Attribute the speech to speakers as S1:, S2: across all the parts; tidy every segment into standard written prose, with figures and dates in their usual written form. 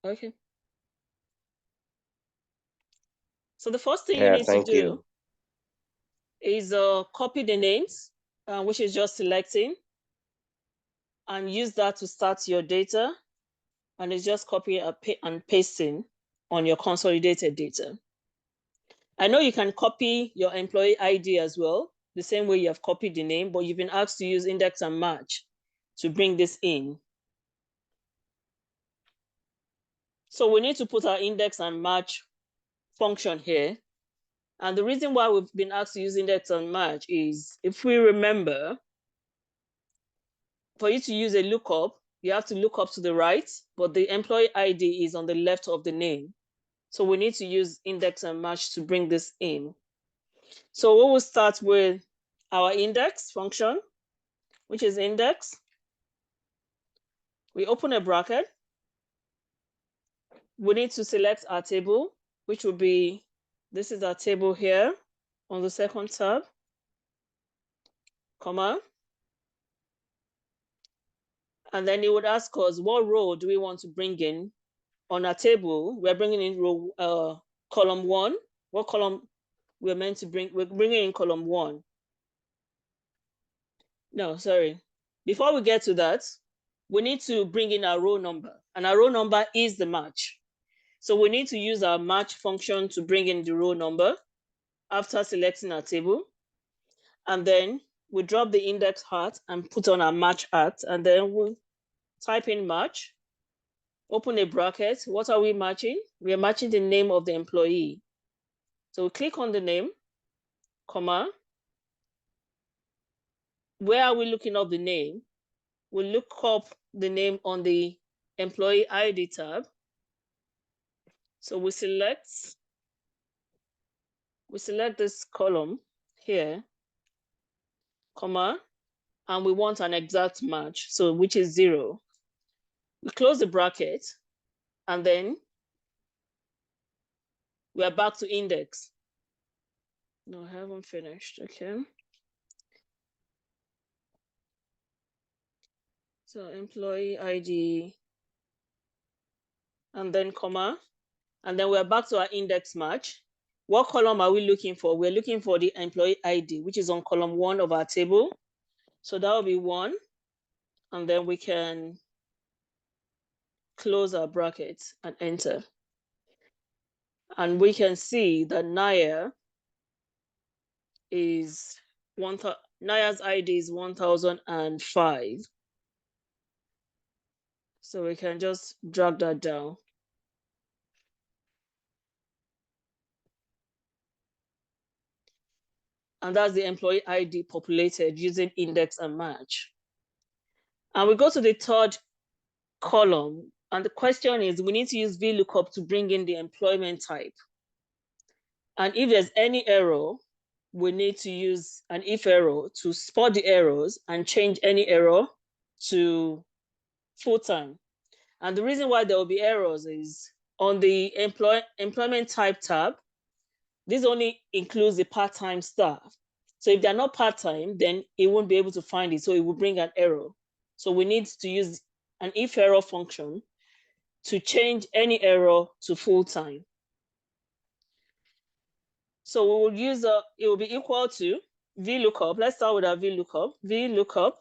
S1: Okay. So the first thing you
S2: Yeah,
S1: need to
S2: thank
S1: do
S2: you.
S1: is copy the names, which is just selecting, and use that to start your data. And it's just copying and pasting on your consolidated data. I know you can copy your employee ID as well, the same way you have copied the name, but you've been asked to use index and match to bring this in. So we need to put our index and match function here. And the reason why we've been asked to use index and match is, if we remember, for you to use a lookup, you have to look up to the right, but the employee ID is on the left of the name. So we need to use index and match to bring this in. So we will start with our index function, which is index. We open a bracket. We need to select our table, which will be, this is our table here on the second tab, comma. And then it would ask us, what row do we want to bring in on our table? We're bringing in row column 1. What column we're meant to bring? We're bringing in column 1. No, sorry. Before we get to that, we need to bring in our row number, and our row number is the match. So we need to use our match function to bring in the row number after selecting our table. And then we drop the index hat and put on our match hat, and then we'll type in match, open a bracket. What are we matching? We are matching the name of the employee. So we click on the name, comma. Where are we looking up the name? We look up the name on the employee ID tab. So we select this column here, comma, and we want an exact match, so which is 0. We close the bracket, and then we are back to index. No, I haven't finished. Okay. So employee ID, and then comma, and then we're back to our index match. What column are we looking for? We're looking for the employee ID, which is on column 1 of our table. So that will be 1, and then we can close our brackets and enter. And we can see that Naya's ID is 1005. So we can just drag that down. And that's the employee ID populated using index and match. And we go to the third column. And the question is, we need to use VLookUp to bring in the employment type. And if there's any error, we need to use an if error to spot the errors and change any error to full-time. And the reason why there will be errors is on the employment type tab, this only includes the part-time staff. So if they're not part-time, then it won't be able to find it. So it will bring an error. So we need to use an if error function to change any error to full-time. So we will use it will be equal to VLookUp. Let's start with our VLookUp. VLookUp.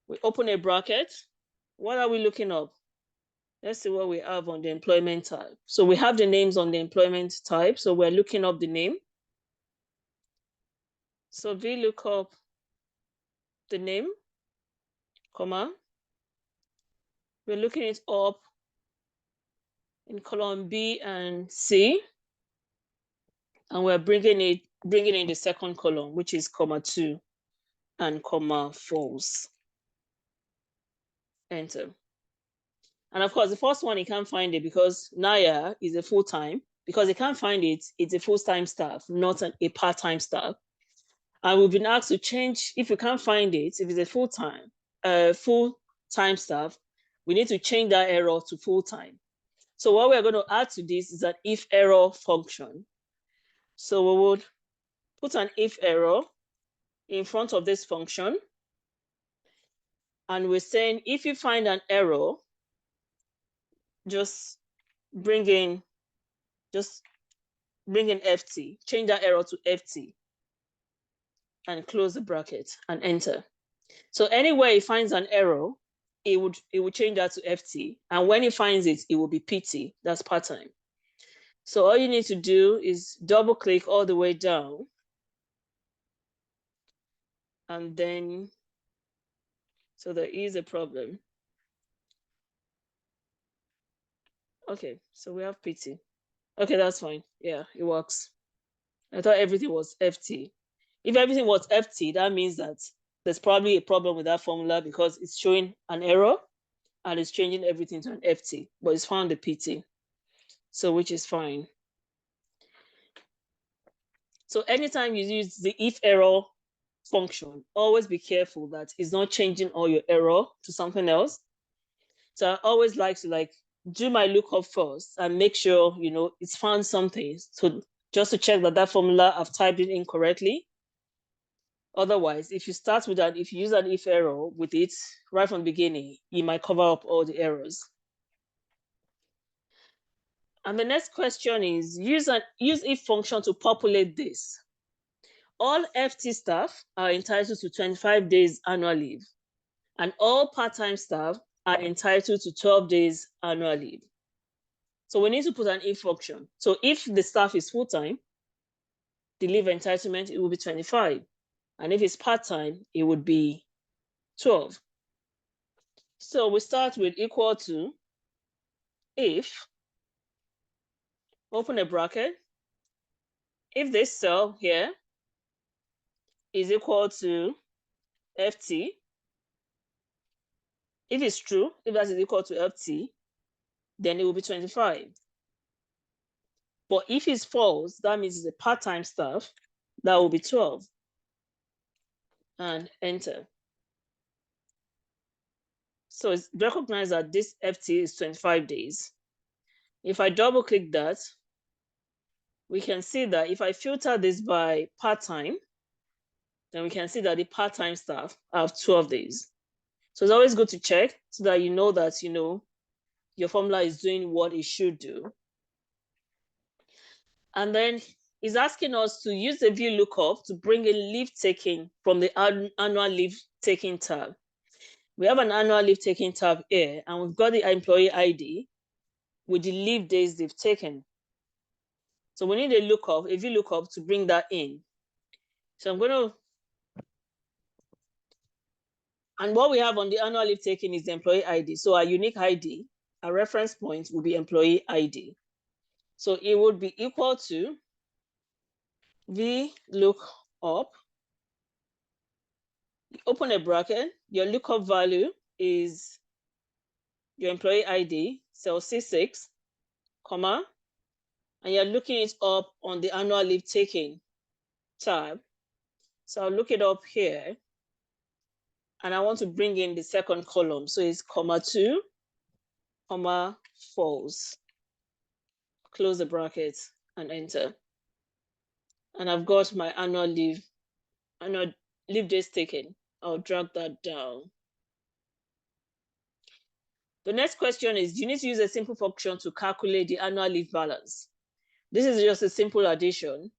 S1: We open a bracket. What are we looking up? Let's see what we have on the employment type. So we have the names on the employment type. So we're looking up the name. So VLookUp the name, comma. We're looking it up in column B and C. And we're bringing in the second column, which is comma 2 and comma false. Enter. And of course, the first one, you can't find it because Naya is a full-time. Because you can't find it, it's a full-time staff, not a part-time staff. And we've been asked to change, if you can't find it, if it's a full-time staff, we need to change that error to full-time. So what we're going to add to this is an if error function. So we would put an if error in front of this function. And we're saying, if you find an error, just bring in FT, change that error to FT, and close the bracket and enter. So anywhere it finds an error, it would change that to FT. And when it finds it, it will be PT, that's part-time. So all you need to do is double click all the way down. And then, so there is a problem. Okay, so we have PT. Okay, that's fine. Yeah, it works. I thought everything was FT. If everything was FT, that means that there's probably a problem with that formula because it's showing an error and it's changing everything to an FT, but it's found the PT. So which is fine. So anytime you use the if error function, always be careful that it's not changing all your error to something else. So I always like to do my lookup first and make sure, it's found something. So just to check that formula I've typed it in correctly. Otherwise, if you use an if error with it right from the beginning, you might cover up all the errors. And the next question is use if function to populate this. All FT staff are entitled to 25 days annual leave, and all part-time staff are entitled to 12 days annual leave. So we need to put an if function. So if the staff is full-time, the leave entitlement, it will be 25. And if it's part-time, it would be 12. So we start with equal to if, open a bracket, if this cell here is equal to FT, if it's true, if that is equal to FT, then it will be 25. But if it's false, that means it's a part-time staff, that will be 12. And enter. So it's recognized that this FT is 25 days. If I double click that, we can see that if I filter this by part-time, then we can see that the part-time staff have 12 days. So it's always good to check so that you know that, your formula is doing what it should do. And then it's asking us to use the VLookUp to bring in leave taking from the annual leave taking tab. We have an annual leave taking tab here, and we've got the employee ID with the leave days they've taken. So we need a VLookUp to bring that in. So I'm going to, and what we have on the annual leave taken is the employee ID. So our unique ID, our reference point will be employee ID. So it would be equal to VLookUp, open a bracket, your lookup value is your employee ID, cell C6, comma, and you're looking it up on the annual leave taken tab. So I'll look it up here, and I want to bring in the second column. So it's comma 2, comma false. Close the bracket and enter. And I've got my annual leave days taken. I'll drag that down. The next question is, you need to use a simple function to calculate the annual leave balance. This is just a simple addition.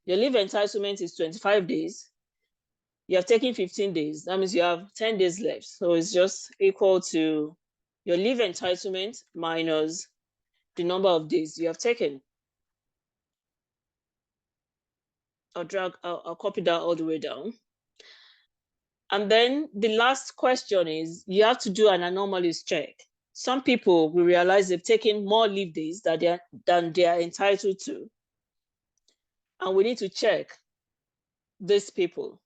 S1: Your leave entitlement is 25 days. You have taken 15 days. That means you have 10 days left. So it's just equal to your leave entitlement minus the number of days you have taken. I'll copy that all the way down. And then the last question is, you have to do an anomalies check. Some people will realize they've taken more leave days than they are entitled to. And we need to check these people.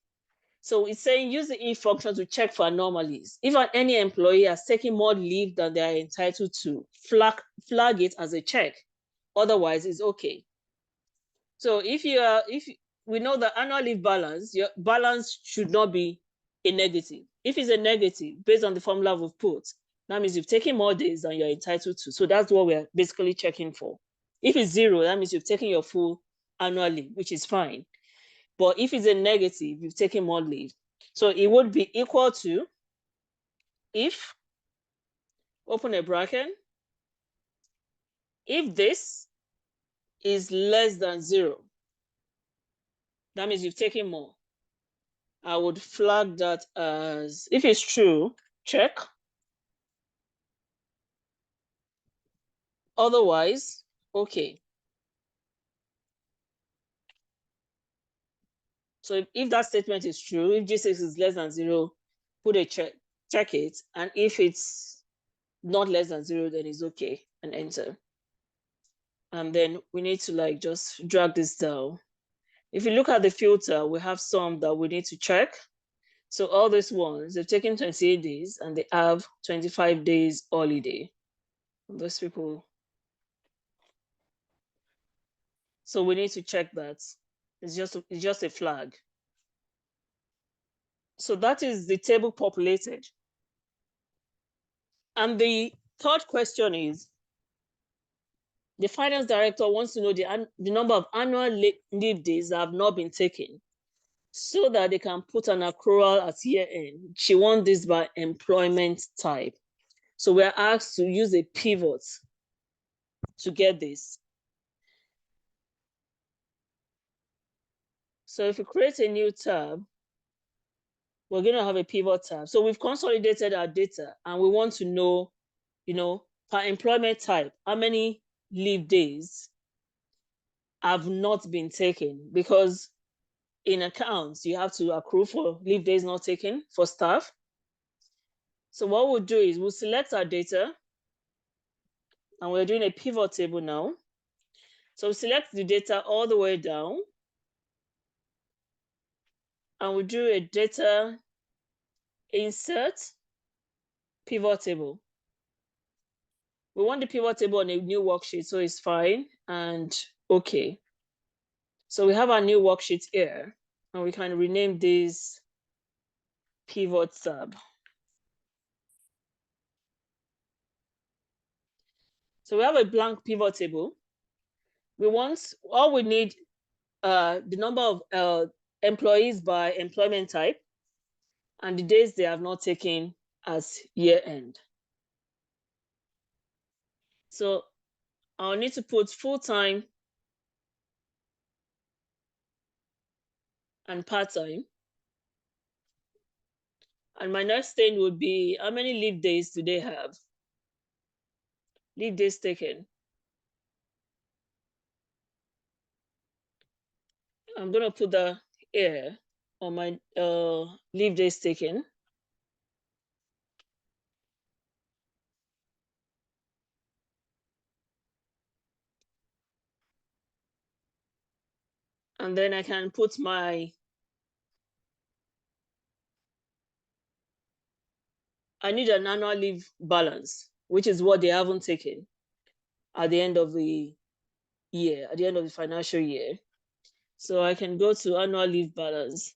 S1: So it's saying use the if function to check for anomalies. If any employee has taken more leave than they are entitled to, flag it as a check. Otherwise, it's okay. So if we know the annual leave balance, your balance should not be a negative. If it's a negative, based on the formula we've put, that means you've taken more days than you're entitled to. So that's what we're basically checking for. If it's 0, that means you've taken your full annual leave, which is fine. But if it's a negative, you've taken more leave. So it would be equal to if, open a bracket, If this is less than 0, that means you've taken more. I would flag that as, if it's true, check. Otherwise, okay. So if that statement is true, if G6 is less than 0, put a check it. And if it's not less than 0, then it's okay, and enter. And then we need to like just drag this down. If you look at the filter, we have some that we need to check. So all these ones, they've taken 28 days and they have 25 days holiday. Those people. So we need to check that. It's just a flag. So that is the table populated. And the third question is, the finance director wants to know the number of annual leave days that have not been taken so that they can put an accrual at year end. She wants this by employment type. So we're asked to use a pivot to get this. So if we create a new tab, we're going to have a pivot tab. So we've consolidated our data and we want to know, per employment type, how many leave days have not been taken, because in accounts, you have to accrue for leave days not taken for staff. So what we'll do is we'll select our data, and we're doing a pivot table now. So we select the data all the way down, and we'll do a data insert pivot table. We want the pivot table on a new worksheet, so it's fine, and okay. So we have our new worksheet here, and we can rename this pivot tab. So we have a blank pivot table. All we need the number of employees by employment type and the days they have not taken as year end. So I'll need to put full-time and part-time. And my next thing would be, how many leave days do they have? Leave days taken. I'm going to put that here on my leave days taken. And then I can put I need an annual leave balance, which is what they haven't taken at the end of the year, at the end of the financial year. So I can go to annual leave balance.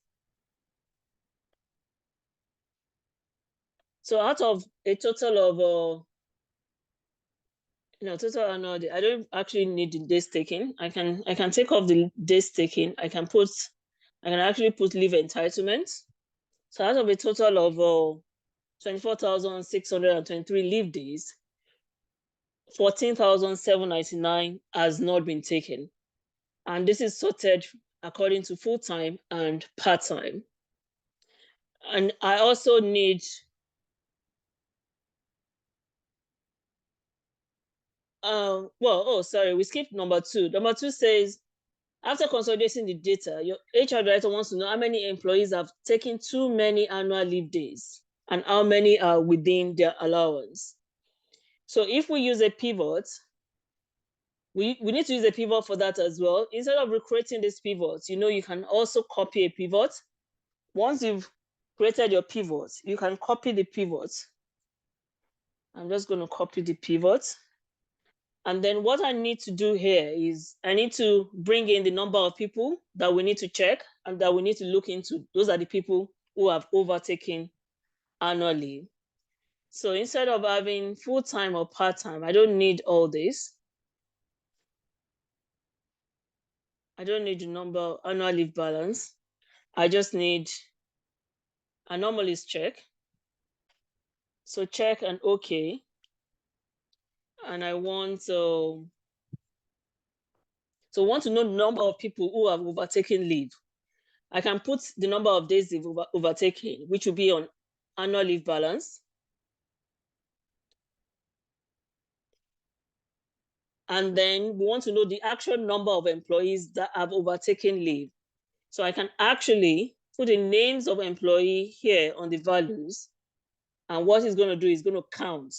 S1: So out of a total of total annual day, I don't actually need the days taken. I can take off the days taken. I can actually put leave entitlement. So out of a total of 24,623 leave days, 14,799 has not been taken. And this is sorted according to full-time and part-time. And I also need sorry, we skipped number 2. Number 2 says, after consolidating the data, your HR director wants to know how many employees have taken too many annual leave days and how many are within their allowance. So if we use a pivot, we need to use a pivot for that as well. Instead of recreating this pivot, you can also copy a pivot. Once you've created your pivot, you can copy the pivot. I'm just going to copy the pivot. And then what I need to do here is I need to bring in the number of people that we need to check and that we need to look into. Those are the people who have overtaken annually. So instead of having full-time or part-time, I don't need all this. I don't need the number of annual leave balance. I just need anomalies check. So check and okay. And I want So we want to know the number of people who have overtaken leave. I can put the number of days they've overtaken, which will be on annual leave balance. And then we want to know the actual number of employees that have overtaken leave. So I can actually put the names of employee here on the values. And what it's going to do is going to count.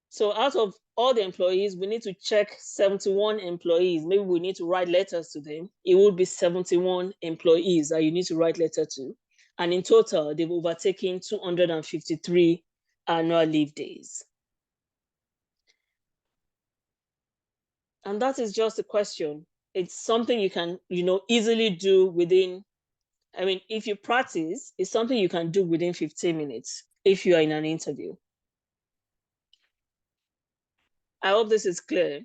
S1: So out of all the employees, we need to check 71 employees. Maybe we need to write letters to them. It would be 71 employees that you need to write letter to. And in total, they've overtaken 253 annual leave days. And that is just a question. It's something you can, easily do within, if you practice, it's something you can do within 15 minutes if you are in an interview. I hope this is clear.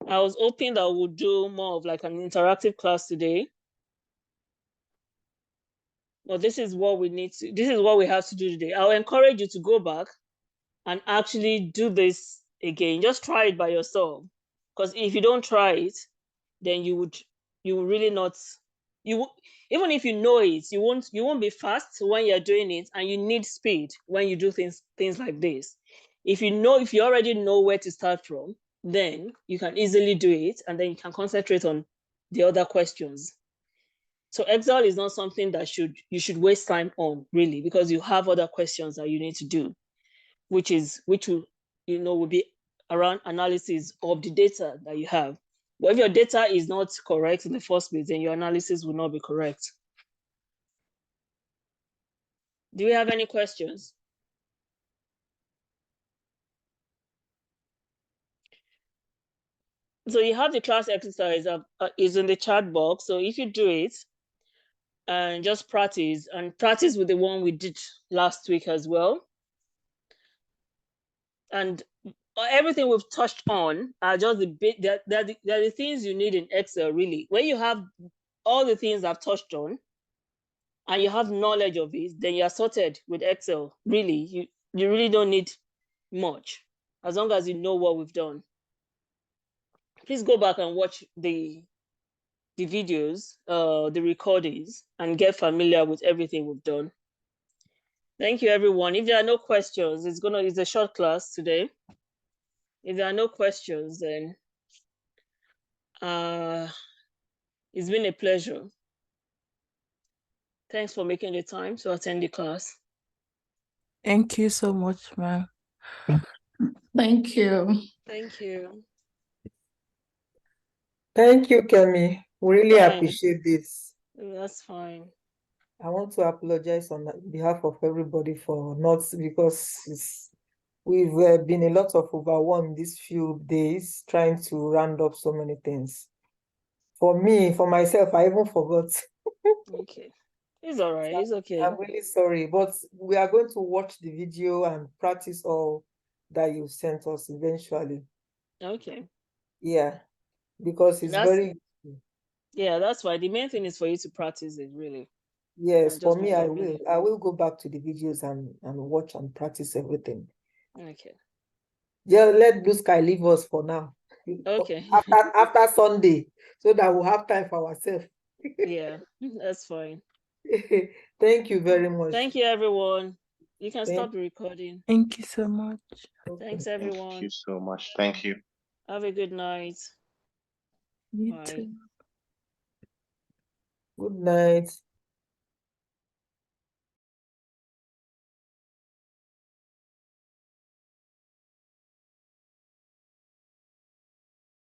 S1: I was hoping that we'll do more of like an interactive class today. But this is what we need to, this is what we have to do today. I'll encourage you to go back and actually do this again. Just try it by yourself. Because if you don't try it, then you will really not, even if you know it, you won't be fast when you're doing it, and you need speed when you do things like this. If you already know where to start from, then you can easily do it, and then you can concentrate on the other questions. So Excel is not something that you should waste time on, really, because you have other questions that you need to do, which will be around analysis of the data that you have. But if your data is not correct in the first place, then your analysis will not be correct. Do you have any questions? So you have the class exercise is in the chat box. So if you do it and just practice with the one we did last week as well. And everything we've touched on are just they're the things you need in Excel, really. When you have all the things I've touched on and you have knowledge of it, then you're sorted with Excel. Really, you really don't need much, as long as you know what we've done. Please go back and watch the videos, the recordings, and get familiar with everything we've done. Thank you, everyone. If there are no questions, it's a short class today. If there are no questions, then it's been a pleasure. Thanks for making the time to attend the class.
S2: Thank you so much, ma'am.
S3: Thank you.
S1: Thank you.
S4: Thank you, Kemi. We really appreciate this.
S1: That's fine.
S4: I want to apologize on behalf of everybody for not, because we've been a lot of overwhelmed these few days trying to round up so many things. For myself, I even forgot.
S1: Okay. It's all right. It's okay.
S4: I'm really sorry, but we are going to watch the video and practice all that you sent us eventually.
S1: Okay.
S4: Yeah, because it's
S1: yeah, that's why the main thing is for you to practice it, really.
S4: Yes, for me, I will go back to the videos and watch and practice everything.
S1: Okay.
S4: Yeah, let Blue Sky leave us for now.
S1: Okay.
S4: After Sunday, so that we'll have time for ourselves.
S1: Yeah, that's fine.
S4: Thank you very much.
S1: Thank you, everyone. You can stop the recording.
S2: Thank you so much.
S1: Thanks, everyone.
S5: Thank you so much. Thank you.
S1: Have a good night.
S2: You
S1: Bye.
S2: too.
S4: Good night.